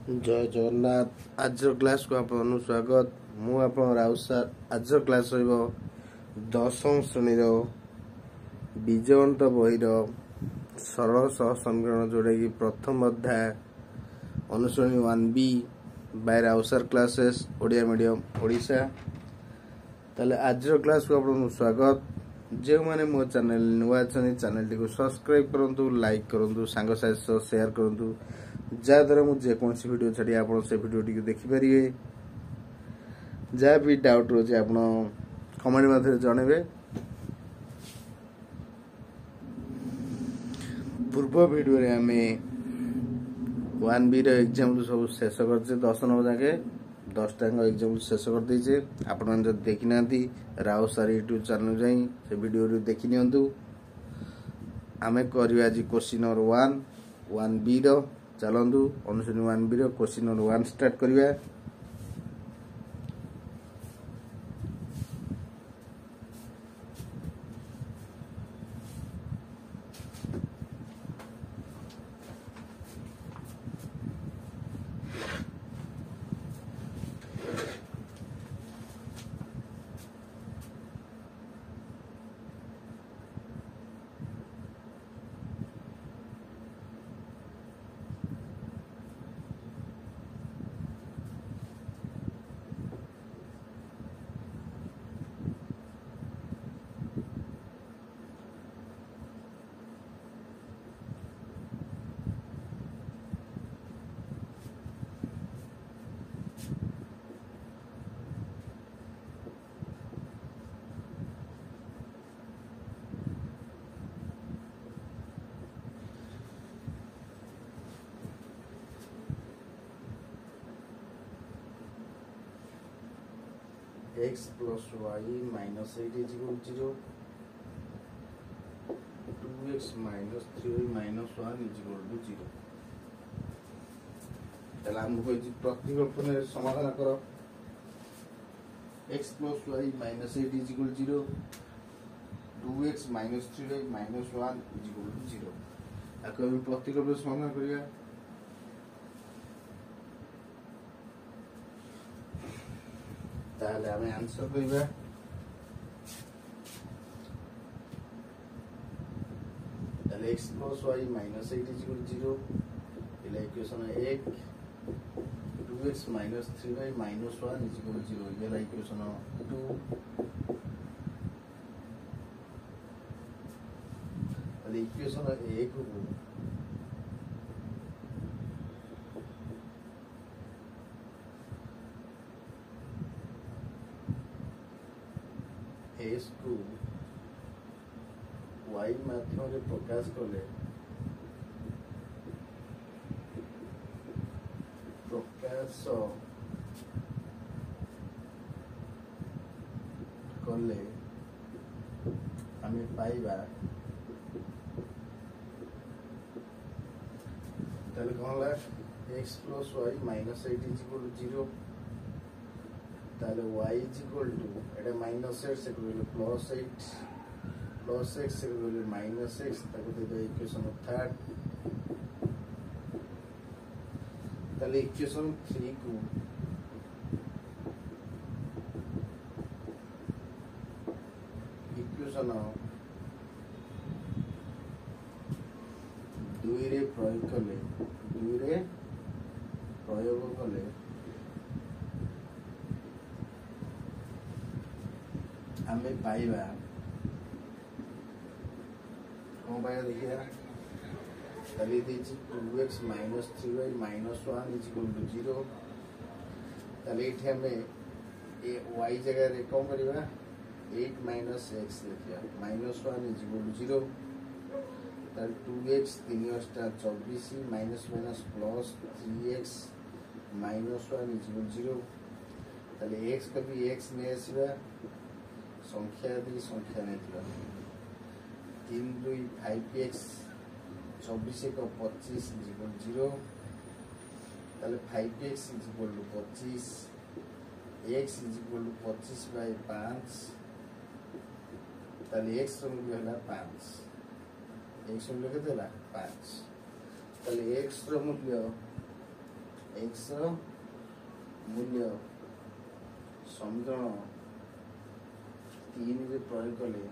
जय जगन्नाथ। आज क्लास को आप स्वागत। मु आप राउत सार। आज क्लास दशम श्रेणी विजयवंत बही सरल सह समीकरण जोड़ा कि प्रथम अध्याय अनुश्रेणी 1B बाय राउत सार क्लासेस ओडिया मीडियम ओडिशा। ताले आज क्लास को आप स्वागत। जो मैंने मो चैनल नुआ चैनल टी को सब्सक्राइब करंतु, लाइक करंतु, सांग साथ शेयर करंतु, जहाँद्वारा मुझे जेकोसी वीडियो छाड़ी आप वीडियो टी देखिपारे। जहाँ भी डाउट रोचे आप कमेंट मध्य जनइबे। पूर्व वीडियो रे आमे 1B रो एग्जाम सब शेष करछे। 10 नंबर जाके 10 टांग एग्जाम शेष कर देछे। आपण मन जब देखि नांती राव सर यूट्यूब चैनल जाई से वीडियो रे देखि नियंतु। आमे करिवा आज क्वेश्चन नंबर 1B रो चलंदु। अनुश्रेणी 1B रो क्वेश्चन नंबर 1 स्टार्ट करिवा। x plus y minus 8 is equal to 0. 2x minus 3y minus 1 is equal to 0. ताले हम कोई प्रतिकल्पन समाधान करो। x plus y minus 8 is equal to 0. 2x minus 3y minus 1 is equal to 0. आको हम प्रतिकल्पन समाधान करिया। ताले हमें आंसर करिबा। ताले x plus y minus 8 is equal to 0. इला equation 1. 2x minus 3y minus 1 is equal to 0. इला इक्वेशन 2. ताले इक्वेशन 1 को s को y माध्यम रे प्रकाश कले प्रकाश कले हमें पाइबा ताले कहला x plus y minus 8 is equal to 0. ताले y is equal to Etah minus 8 से कोले plus 8 plus x से कोले minus x ताको दे दो इक्वेशन 3. ताले इक्वेशन 3 को इक्वेशन 2 रे प्रयोग कले 2 रे प्रयोग कले हमें पाइबा कौन पाइबा देखिए। ताली दीची 2x minus 3y minus 1 is equal to 0. ताली इठे हमें y जगह रे कौन करिबा 8 minus x लिखिया minus 1 is equal to 0. ताली 2x 3 * 24 minus minus plus 3x minus 1 is equal to 0. ताली x कभी x ने आसीबा संख्या दी संख्या नहीं 3 2 5x 24 को 25 is equal to 0. ताले 5x is equal to 25. x is equal to 25 by 5. ताले x रो मूल्य होला 5. x मूल्य केते होला 5. ताले x रो मूल्य x मूल्य समीकरण 3 रे प्रयोग कले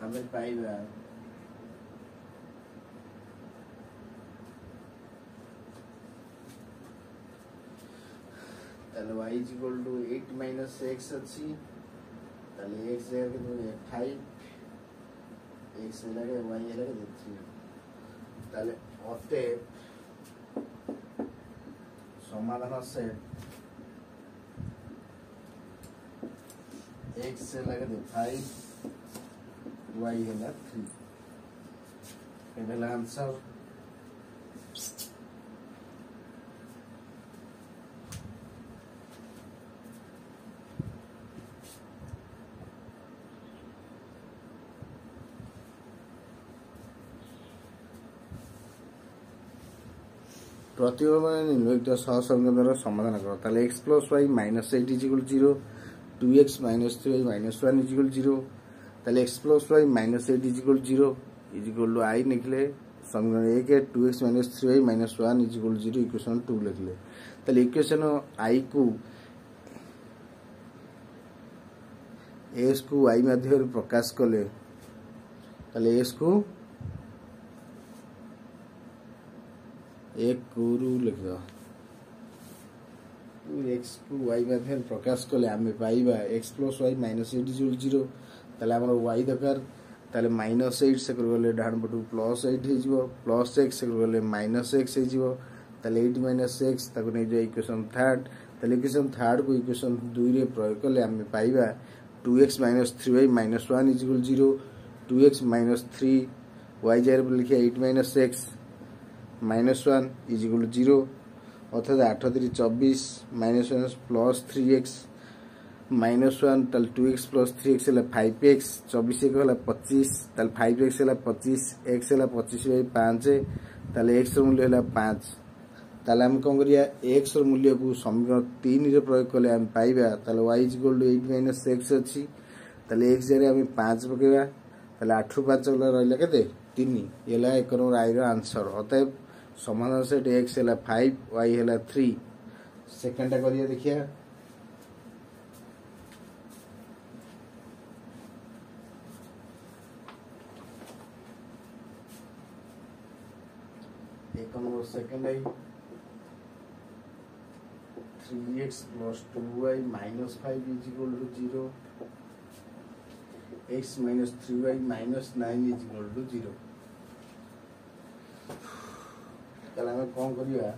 हमें पाइबा y is equal to 8 minus x अच्छी x जगह के 5 x लगे y लगे 3 अते समाधान से x लगे 5 y है 3 पहला आंसर प्रतिबंध निम्नलिखित सहसंबंध द्वारा समाधान करो ताले x plus y minus 8 is equal to 0 2x minus 3y minus 1 is equal to 0 ताले x plus y minus 8 is equal to 0 is equal to I निकले समीकरण 1 है 2x minus 3y minus 1 is equal to 0 equation 2 लिखले ताले equation I को s को y माध्यम रे प्रकाश कले ताले s को एक गुरु लिख दो x को y माध्यम प्रकाश कले आमे पाइबा x plus y minus 8 is equal to 0 ताले हमर y दरकार ताले minus 8 से करगले डान पटु plus 8 हे जिवो plus x से करगले minus x हे जिवो ताले 8 minus x ताको नै जो इक्वेशन थर्ड ताले इक्वेशन थर्ड को इक्वेशन 2 रे प्रयोग कले आमे पाइबा 2x minus 3y minus 1 is equal to 0 2x minus 3 y जगह पर लिखिया 8 minus x minus 1 is equal to 0 अर्थात 8 3 24 minus 1 plus 3x minus 1 ताल 2x plus 3x है 5x 24 एक है 25 ताल 5x है 25 x है 25 by 5 ताल x र मूल्य है 5 ताल हम कौन करिया x र मूल्य को समीकरण 3 रे प्रयोग कले हम पाइबा ताल y is equal to 8 minus x अछि ताल x जरे हम 5 पकेबा ताल 8 ରୁ 5 गला रहला केते 3 येला एक नंबर I रो आंसर अतः समाधान से x है 5 y है 3 सेकंड टा करिया देखिया एक नंबर सेकंड है 3x plus 2y minus 5 is equal to 0 x minus 3y minus 9 is equal to 0 ताले हमें कौन करिया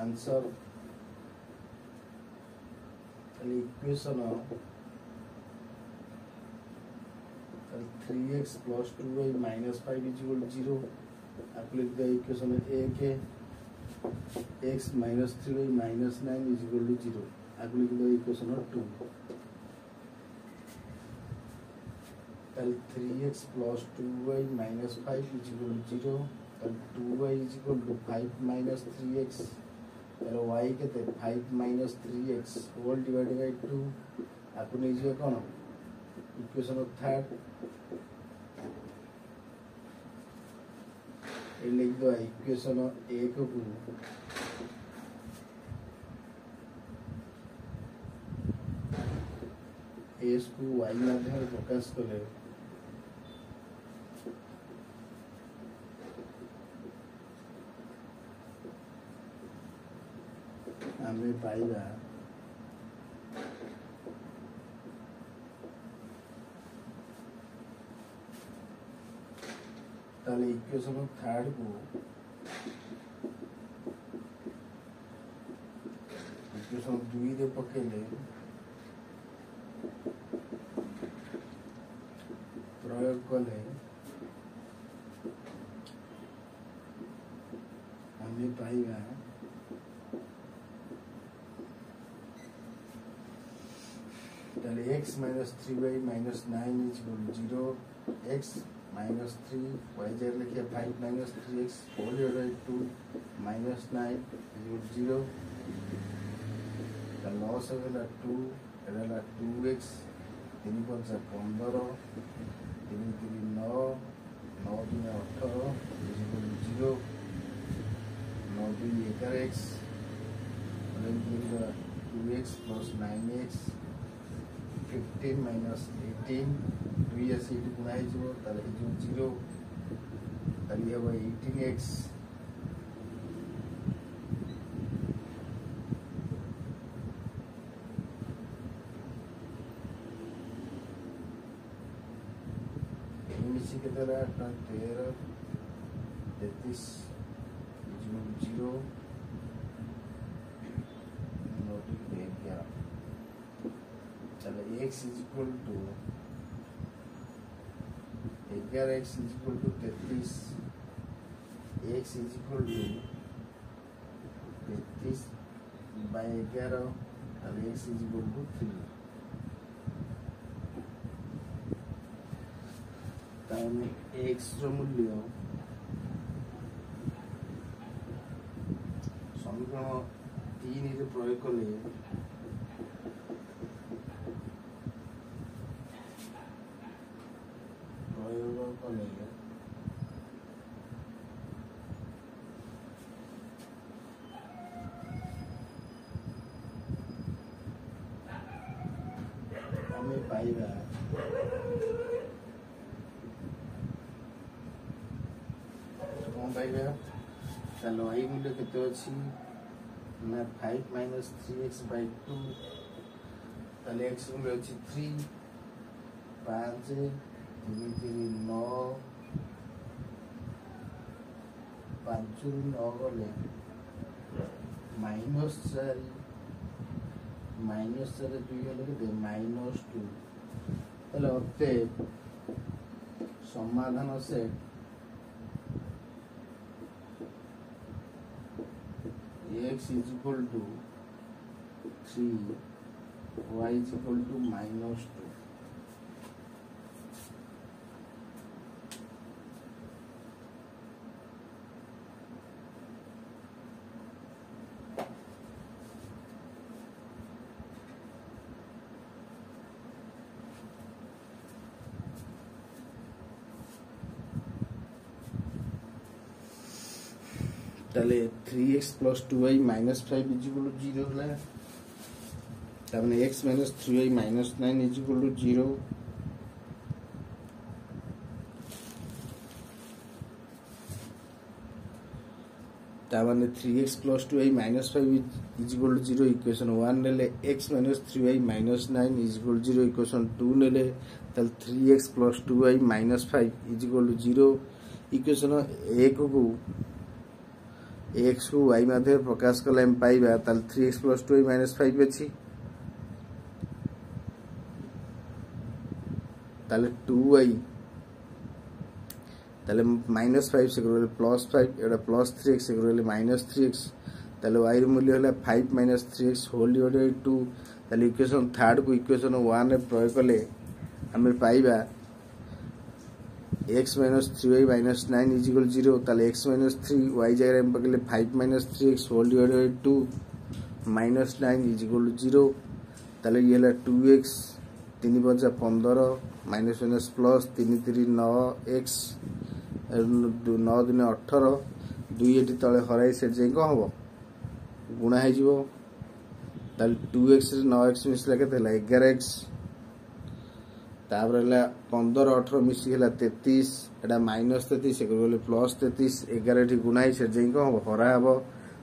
आंसर ताले equation 3x plus 2y minus 5 is equal to 0 apply the equation 1 है x minus 3y minus 9 is equal to 0 apply the equation 2 ताले 3x plus 2y minus 5 is equal to 0 ताले 2y is equal to 5 minus 3x ताले y केते 5 minus 3x whole divided by 2 आपको नीचे कौन equation third ये लिख दो इक्वेशन 1 को s को y माध्यम रे प्रकाश कले हमें पाइबा ताले इक्वेशन थर्ड को इक्वेशन 2 रे पकेले प्रयोग कले हमें पाइबा ताले x minus 3y minus 9 is equal to 0 x minus 3 y जगह लिखिए 5 minus 3x whole divided by 2 minus 9 is equal to 0 loss होगा 2 एटा 2x 3 5 15 3 3 9 9 2 18 0 9 2 11x 2x plus 9x 15 minus 18 2 ऐसे गुणा हो ताले 0 ताले हम 18x मिसी के तरह 13 33 0 चलो x is equal to 11x is equal to 33 x is equal to 33 by 11 और x इज इक्वल टू 3 ताने x रो मूल्य समीकरण 3 रे प्रयोग कले हमें पाइबा कौन पाइबा चलो आई मूल्य केते अछि ना 5 minus 3x by 2 ताले x मूल्य अछि 3 5 3 3 9 5 9 गले -4 -4 2 गले के -2 ताले अते समाधान से x is equal to 3 y is equal to -2 ताले 3x plus 2y minus 5 is equal to 0 होला ताने x minus 3y minus 9 is equal to 0 ताने 3x plus 2y minus 5 is equal to 0 equation 1 नेले x minus 3y minus 9 is equal to 0 equation 2 नेले ताले 3x plus 2y minus 5 is equal to 0 equation 1 को x को y माध्यम प्रकाश कले हम पाइबा ताले 3x plus 2y minus 5 अछि ताले 2y ताले -5 से करले +5 एटा +3x से करले -3x ताले y र मूल्य होला 5 - 3x होल डिवाइडेड 2 ताले इक्वेशन थर्ड को इक्वेशन 1 रे प्रयोग कले हमें पाइबा x minus 3y minus 9 is equal to 0 ताले x minus 3 y जगह हम पकड़ले 5 minus 3x whole divided by 2 minus 9 is equal to 0 ताले ये ला 2x 3 5 15 minus minus plus 3 3 9x 9 दिन 18 2 एटी तले हराई सेट जाई को हबो गुणा है जीवो ताले 2x रे 9x मिसला के थला 11x तापर 15 18 मिसी हला 33 एटा -33 से बोले +33 11 ठी गुणा ही से जेई को हरा हबो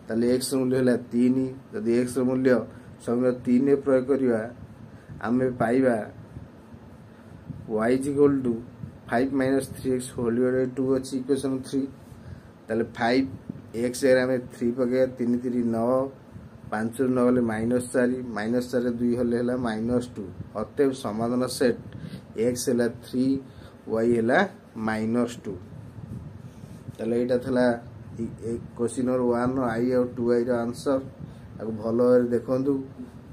ताले x मूल्य हला 3 यदि x मूल्य समीकरण 3 ने प्रयोग करिवा हमें पाइबा y = 5 - 3x होल डिवाइडेड 2 अछि इक्वेशन 3 ताले 5 x रे हमें 3 पके 3 3 9 5 9 गले -4 -4 2 होले हला -2 अतएव समाधान सेट x हला 3 y हला -2 ताले एटा थला क्वेश्चन नंबर 1 i और 2i रो आंसर आको भलो देखंतु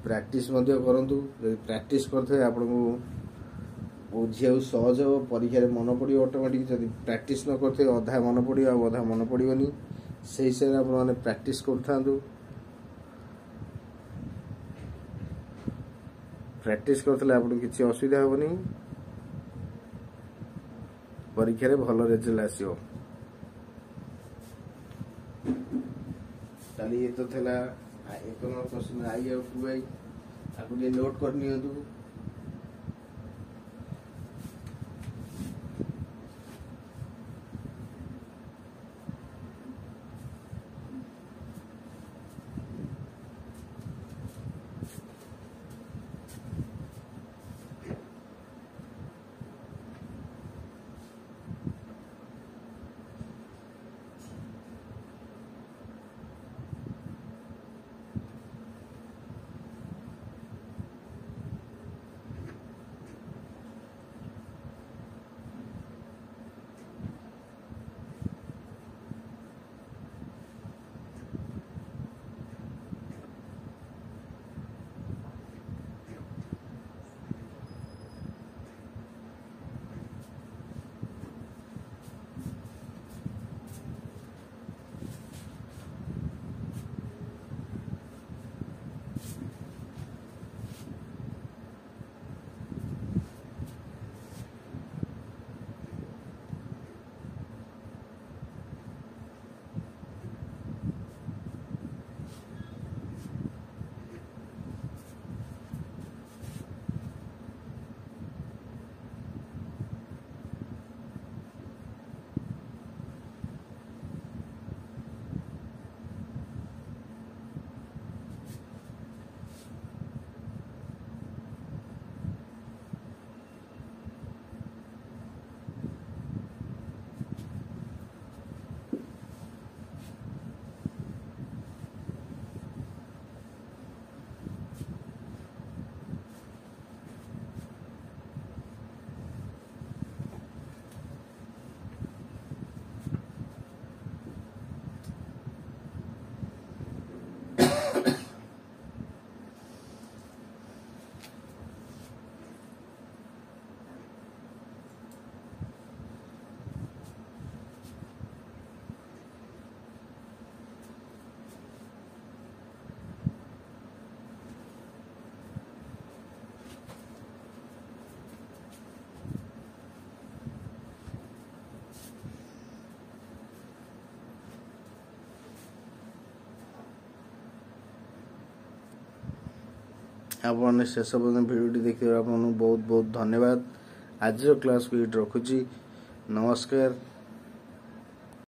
प्रैक्टिस मध्य करंतु यदि प्रैक्टिस करथे आपन को बुझियाउ सहज हो परीक्षा रे मन पड़ी ऑटोमेटिक यदि प्रैक्टिस न करथे अधा मन पड़ी आ अधा मन पड़ीबनी सेही से आपन माने प्रैक्टिस करथांतु प्रैक्टिस करथले आपन किछि असुविधा होबनी परीक्षा रे भलो रिजल्ट आसीओ ताली ये तो थला एक नंबर क्वेश्चन आई आउट टू आई आपन ये नोट कर नियंतु आपने शेष पर्यटन भिडियो देखिए बहुत बहुत धन्यवाद। आज क्लास को ये रखुची। नमस्कार।